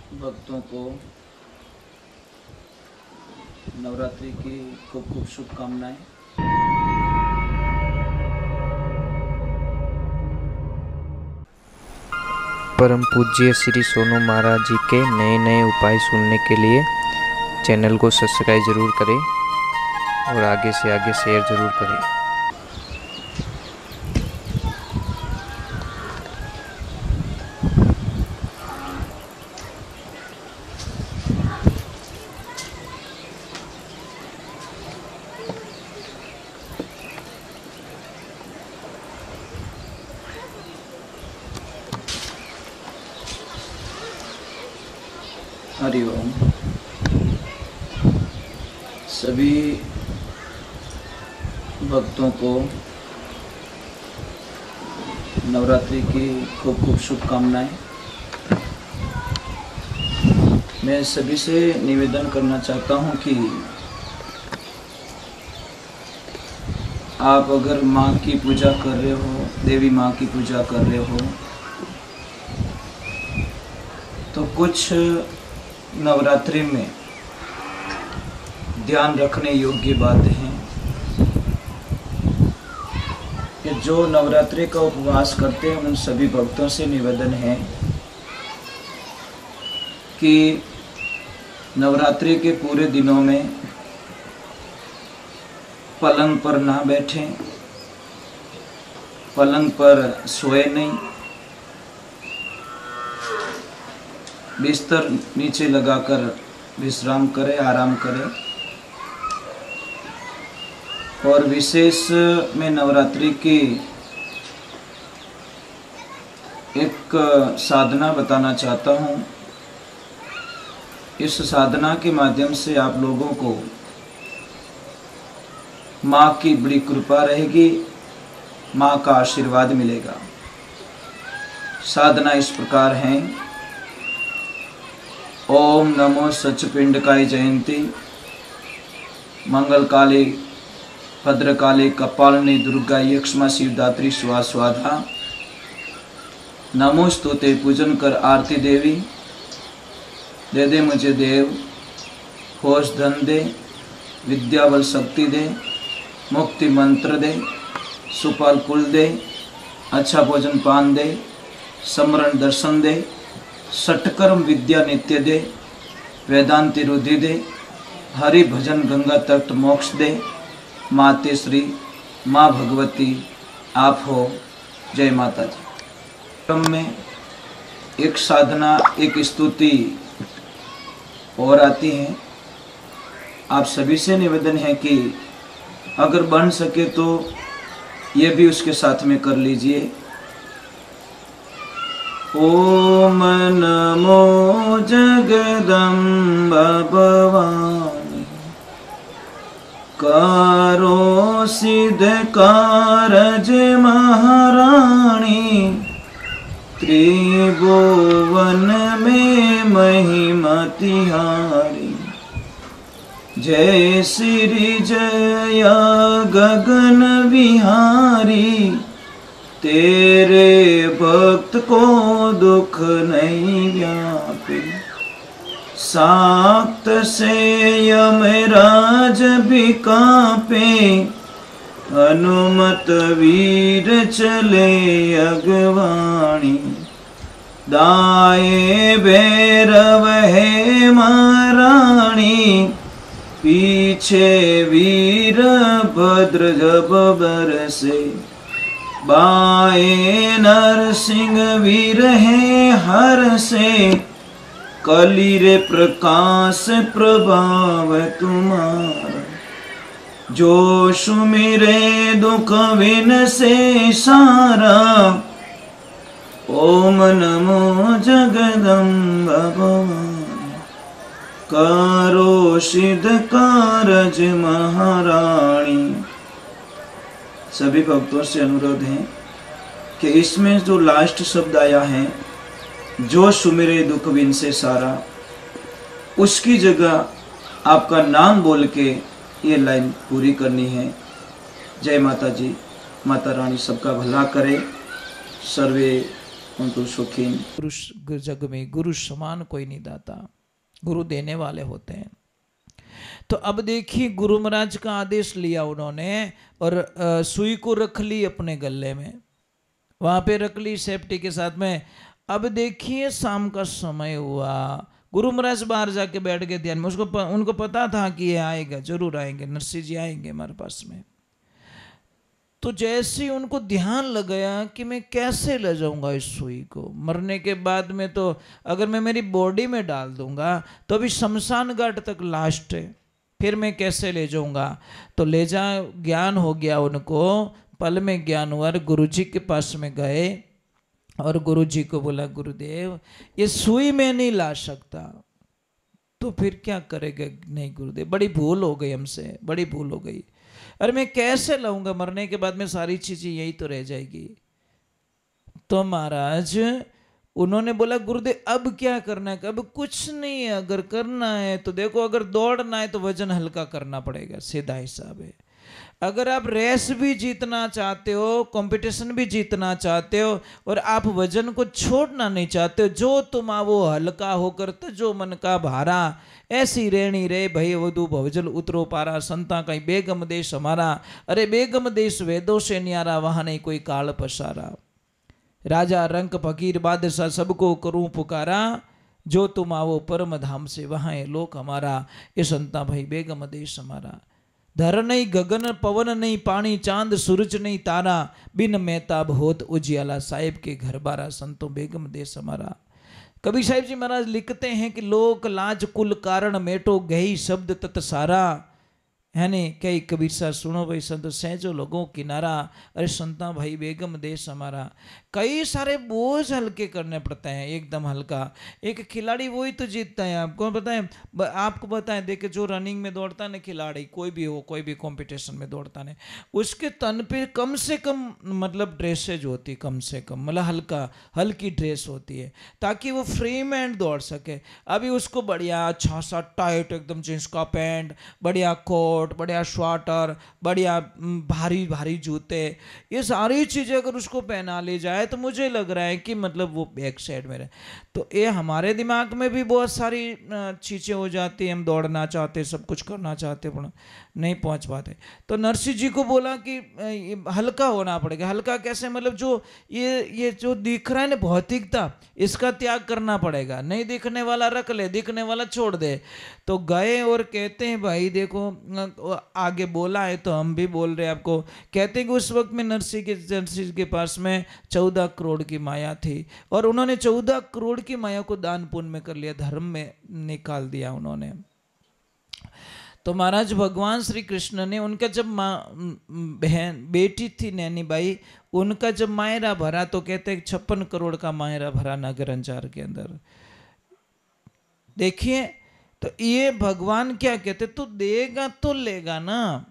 भक्तों को नवरात्रि की खूब खूब शुभकामनाएं। परम पूज्य श्री सोनू महाराज जी के नए नए उपाय सुनने के लिए चैनल को सब्सक्राइब जरूर करें और आगे से आगे शेयर जरूर करें। हरिओम। सभी भक्तों को नवरात्रि की खूब खूब शुभकामनाएं। मैं सभी से निवेदन करना चाहता हूं कि आप अगर माँ की पूजा कर रहे हो, देवी माँ की पूजा कर रहे हो, तो कुछ नवरात्रि में ध्यान रखने योग्य बातें हैं कि जो नवरात्रि का उपवास करते हैं उन सभी भक्तों से निवेदन है कि नवरात्रि के पूरे दिनों में पलंग पर ना बैठें, पलंग पर सोए नहीं, बिस्तर नीचे लगाकर विश्राम करें, आराम करें। और विशेष में नवरात्रि की एक साधना बताना चाहता हूँ। इस साधना के माध्यम से आप लोगों को माँ की बड़ी कृपा रहेगी, माँ का आशीर्वाद मिलेगा। साधना इस प्रकार है। ओम नमो सचपिंडकाय जयंती मंगल काले भद्रकाले कपालिनी दुर्गा यक्ष्मा शिवदात्री स्वाधा। नमोस्तुते पूजन कर आरती देवी, दे दे मुझे देव, होश धन दे, विद्या बल शक्ति दे, मुक्ति मंत्र दे, सुपाल कुल दे, अच्छा भोजन पान दे, समरण दर्शन दे, षटकर्म विद्या नित्य दे, वेदांति रुधि दे, हरि भजन गंगा तट मोक्ष दे। माते श्री माँ भगवती आप हो। जय माता जी। क्रम में एक साधना, एक स्तुति और आती है। आप सभी से निवेदन है कि अगर बन सके तो ये भी उसके साथ में कर लीजिए। ओम नमो जगदम्बा भवानी, करो सिद्ध कारज महारानी, त्रिभुवन में महिमा तिहारी। जय श्री जय गगन विहारी, तेरे भक्त को दुख नहीं व्यापे। साक्त से यमराज भी कांपे, हनुमत वीर चले अगवाणी। दाएं भैरव है महारानी, पीछे वीर भद्र जब बरसे। बाएं नरसिंह वीर है हर से, कली रे प्रकाश प्रभाव तुम्हारा। जो सुमिरे दुख विन से सारा, ओम नमो जगदम्बा भवानी, करो सिद्ध कारज महारानी। सभी भक्तों से अनुरोध है कि इसमें जो लास्ट शब्द आया है, जो सुमिरे दुख विन से सारा, उसकी जगह आपका नाम बोल के ये लाइन पूरी करनी है। जय माता जी। माता रानी सबका भला करे, सर्वे उनको सुखी। गुरु जग में गुरु समान कोई नहीं दाता, गुरु देने वाले होते हैं। तो अब देखिए गुरु महाराज का आदेश लिया उन्होंने और सुई को रख ली अपने गले में, वहां पे रख ली सेफ्टी के साथ में। अब देखिए शाम का समय हुआ, गुरु महाराज बाहर जाके बैठ गए ध्यान में। उनको पता था कि ये आएगा, जरूर आएंगे, नरसिंह जी आएंगे हमारे पास में। तो जैसे ही उनको ध्यान लग गया कि मैं कैसे ले जाऊंगा इस सुई को, मरने के बाद में तो अगर मैं मेरी बॉडी में डाल दूंगा तो अभी शमशान घाट तक लास्ट है, फिर मैं कैसे ले जाऊंगा। तो ले जा, ज्ञान हो गया उनको, पल में ज्ञान हुआ। गुरु जी के पास में गए और गुरु जी को बोला, गुरुदेव ये सुई मैं नहीं ला सकता। तो फिर क्या करेगा? नहीं गुरुदेव, बड़ी भूल हो गई हमसे, बड़ी भूल हो गई। अरे मैं कैसे लाऊंगा, मरने के बाद में सारी चीजें यही तो रह जाएगी। तो महाराज उन्होंने बोला, गुरुदेव अब क्या करना है? अब कुछ नहीं है, अगर करना है तो देखो, अगर दौड़ना है तो वजन हल्का करना पड़ेगा, सीधा हिसाब है। अगर आप रेस भी जीतना चाहते हो, कंपटीशन भी जीतना चाहते हो और आप वजन को छोड़ना नहीं चाहते हो, जो तुम वो हल्का होकर तो जो मन का भारा, ऐसी रेणी रे भई वधु भवजल उतरो पारा, संता कहीं बेगम देश हमारा। अरे बेगम देश वेदों से न्यारा, वहां नहीं कोई काल पसारा। राजा रंक फकीर बादशाह सबको करूं पुकारा, जो तुम आओ परम धाम से वहां है लोक हमारा। ये संता भाई बेगम देश हमारा। धर नहीं गगन पवन नहीं, पानी चांद सूरज नहीं तारा, बिन मेहताब होत उजियाला, साहिब के घर बारा, संतों बेगम देश हमारा। कबीर साहिब जी महाराज लिखते हैं कि लोक लाज कुल कारण मेटो गई शब्द तत सारा, है नहीं। कई कबीर साहब सुनो भाई संत सहजो लोगों किनारा, अरे संता भाई बेगम देश हमारा। कई सारे बोझ हल्के करने पड़ते हैं, एकदम हल्का। एक खिलाड़ी वही तो जीतता है, आपको पता है, आपको पता है। देखिए जो रनिंग में दौड़ता है ना खिलाड़ी, कोई भी हो, कोई भी कंपटीशन में दौड़ता है, उसके तन पे कम से कम मतलब ड्रेसेज होती है, कम से कम मतलब हल्की ड्रेस होती है, ताकि वो फ्री में दौड़ सके। अभी उसको बढ़िया अच्छा सा टाइट एकदम जींस का पैंट, बढ़िया कोट, बढ़िया स्वेटर, बढ़िया भारी भारी जूते, ये सारी चीजें अगर उसको पहना ली जाए तो मुझे लग रहा है कि मतलब वो बैक साइड में रहे। तो ये हमारे दिमाग में भी बहुत सारी चीजें हो जाती हैं, हम दौड़ना चाहते, सब कुछ करना चाहते, पर नहीं पहुंच पाते। तो नरसिंह जी को बोला कि हल्का होना पड़ेगा। हल्का कैसे? मतलब जो ये जो दिख रहा है ना भौतिकता, इसका त्याग करना पड़ेगा। नहीं दिखने वाला रख ले, दिखने वाला छोड़ दे। तो गए और कहते हैं भाई देखो, आगे बोला है तो हम भी बोल रहे हैं आपको। कहते हैं कि उस वक्त में नरसिंह के पास में 14 करोड़ की माया थी और उन्होंने 14 करोड़ की माया को दान पुण्य में कर लिया, धर्म में निकाल दिया उन्होंने। तो महाराज भगवान श्री कृष्ण ने उनका जब बहन बेटी थी नैनी बाई, उनका जब मायरा भरा तो कहते हैं 56 करोड़ का मायरा भरा नगर अंजार के अंदर। देखिए तो ये भगवान क्या कहते, तू देगा तो लेगा ना।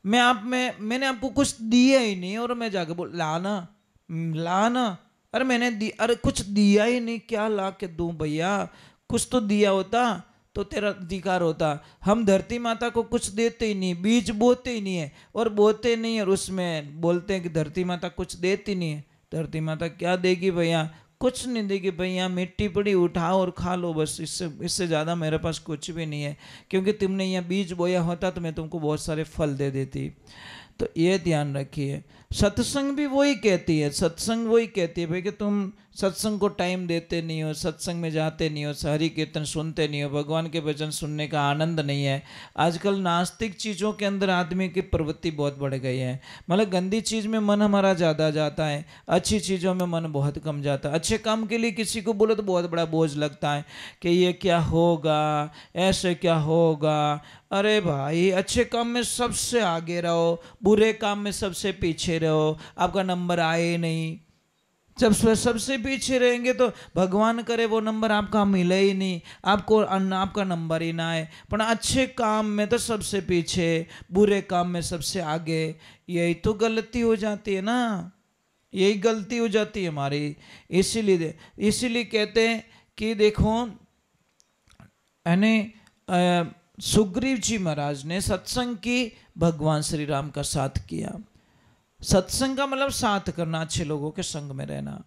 मैंने आपको कुछ दिया ही नहीं और मैं जाके बोल लाना। अरे मैंने अरे कुछ दिया ही नहीं, क्या ला के दूं भैया? कुछ तो दिया होता तो तेरा अधिकार होता। हम धरती माता को कुछ देते ही नहीं, बीज बोते ही नहीं है और बोते नहीं, और उसमें बोलते हैं कि धरती माता कुछ देती नहीं है। धरती माता क्या देगी भैया? कुछ नहीं देगी भैया, मिट्टी पड़ी उठाओ और खा लो बस, इससे ज़्यादा मेरे पास कुछ भी नहीं है। क्योंकि तुमने यहाँ बीज बोया होता तो मैं तुमको बहुत सारे फल दे देती। तो ये ध्यान रखिए। सत्संग भी वही कहती है, सत्संग वही कहती है भाई कि तुम सत्संग को टाइम देते नहीं हो, सत्संग में जाते नहीं हो, हरि कीर्तन सुनते नहीं हो, भगवान के वचन सुनने का आनंद नहीं है। आजकल नास्तिक चीज़ों के अंदर आदमी की प्रवृत्ति बहुत बढ़ गई है। मतलब गंदी चीज़ में मन हमारा ज़्यादा जाता है, अच्छी चीज़ों में मन बहुत कम जाता है। अच्छे काम के लिए किसी को बोलो तो बहुत बड़ा बोझ लगता है कि ये क्या होगा, ऐसे क्या होगा। अरे भाई अच्छे काम में सबसे आगे रहो, बुरे काम में सबसे पीछे रहो, आपका नंबर आए नहीं। जब सबसे पीछे रहेंगे तो भगवान करे वो नंबर आपका मिले ही नहीं, आपका नंबर ही ना आए। पर अच्छे काम में तो सबसे पीछे, बुरे काम में सबसे आगे। यही तो गलती हो जाती है ना, यही गलती हो जाती है हमारी। इसीलिए कहते हैं कि देखो यानी सुग्रीव जी महाराज ने सत्संग की, भगवान श्री राम का साथ किया। सत्संग का मतलब साथ करना, अच्छे लोगों के संग में रहना।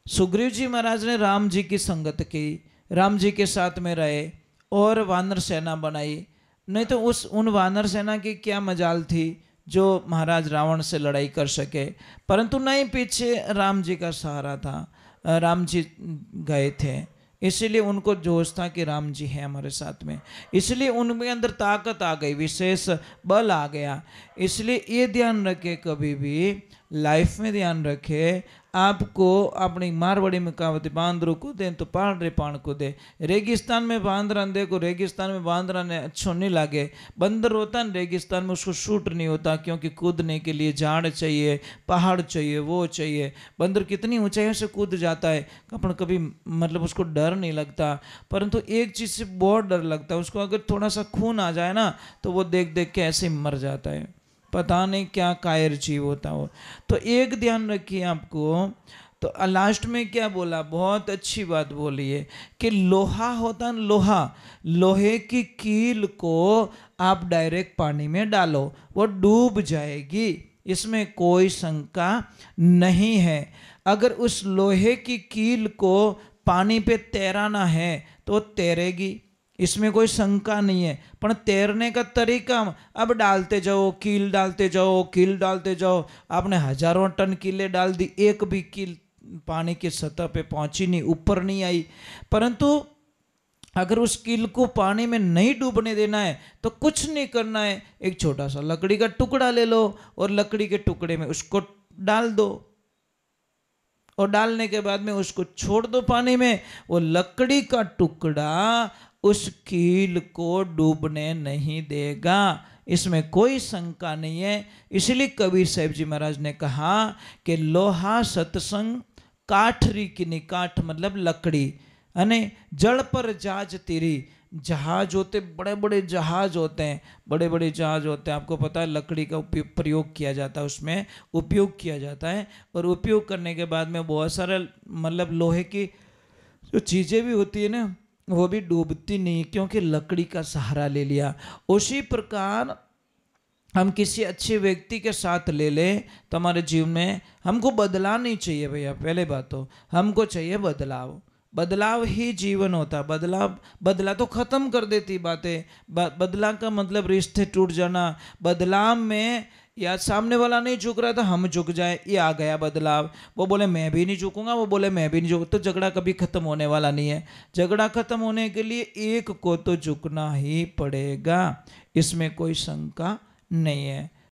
सुग्रीव जी महाराज ने राम जी की संगत की, राम जी के साथ में रहे और वानर सेना बनाई। नहीं तो उन वानर सेना की क्या मजाल थी जो महाराज रावण से लड़ाई कर सके, परंतु नहीं, पीछे राम जी का सहारा था, राम जी गए थे, इसीलिए उनको जोश था कि राम जी हैं हमारे साथ में, इसलिए उनके अंदर ताकत आ गई, विशेष बल आ गया। इसलिए ये ध्यान रखे, कभी भी लाइफ में ध्यान रखे, आपको अपनी मारवाड़ी में कहावत, बांदरों कूदे तो पहाड़ पान कूदे। रेगिस्तान में बांदर अंधे को रेगिस्तान में बांदर ने अच्छो नहीं लागे। बंदर होता है रेगिस्तान में, उसको शूट नहीं होता, क्योंकि कूदने के लिए झाड़ चाहिए, पहाड़ चाहिए, वो चाहिए। बंदर कितनी ऊंचाइयों से कूद जाता है, अपन कभी मतलब उसको डर नहीं लगता, परंतु एक चीज़ से बहुत डर लगता है उसको, अगर थोड़ा सा खून आ जाए ना तो वो देख देख के ऐसे मर जाता है, पता नहीं क्या कायर जीव होता हो। तो एक ध्यान रखिए आपको। तो लास्ट में क्या बोला, बहुत अच्छी बात बोली है कि लोहा होता है, लोहा, लोहे की कील को आप डायरेक्ट पानी में डालो, वो डूब जाएगी, इसमें कोई शंका नहीं है। अगर उस लोहे की कील को पानी पे तैराना है तो तैरेगी, इसमें कोई शंका नहीं है। पर तैरने का तरीका, अब डालते जाओ, कील डालते जाओ, कील डालते जाओ, आपने हजारों टन कीले डाल दी, एक भी कील पानी की सतह पे पहुंची नहीं, ऊपर नहीं आई। परंतु अगर उस कील को पानी में नहीं डूबने देना है तो कुछ नहीं करना है, एक छोटा सा लकड़ी का टुकड़ा ले लो और लकड़ी के टुकड़े में उसको डाल दो, और डालने के बाद में उसको छोड़ दो पानी में, वो लकड़ी का टुकड़ा उस कील को डूबने नहीं देगा, इसमें कोई शंका नहीं है। इसलिए कबीर साहिब जी महाराज ने कहा कि लोहा सत्संग काठरी की, काठ मतलब लकड़ी, अने जल पर जहाज तेरी, जहाज होते, बड़े बड़े जहाज होते हैं, बड़े बड़े जहाज होते हैं, आपको पता है लकड़ी का प्रयोग किया जाता है, उसमें उपयोग किया जाता है, और उपयोग करने के बाद में बहुत सारे मतलब लोहे की जो चीज़ें भी होती है ना, वो भी डूबती नहीं, क्योंकि लकड़ी का सहारा ले लिया। उसी प्रकार हम किसी अच्छे व्यक्ति के साथ ले लें तो हमारे जीवन में हमको बदलाव नहीं चाहिए भैया, पहले बात तो हमको चाहिए बदलाव, बदलाव ही जीवन होता। बदला तो खत्म कर देती बातें, बदला का मतलब रिश्ते टूट जाना। बदलाव में या सामने वाला नहीं झुक रहा था, हम झुक जाए, ये आ गया बदलाव। वो बोले मैं भी नहीं झुकूंगा, वो बोले मैं भी नहीं झुकूंगा, तो झगड़ा कभी खत्म होने वाला नहीं है। झगड़ा खत्म होने के लिए एक को तो झुकना ही पड़ेगा, इसमें कोई शंका नहीं है।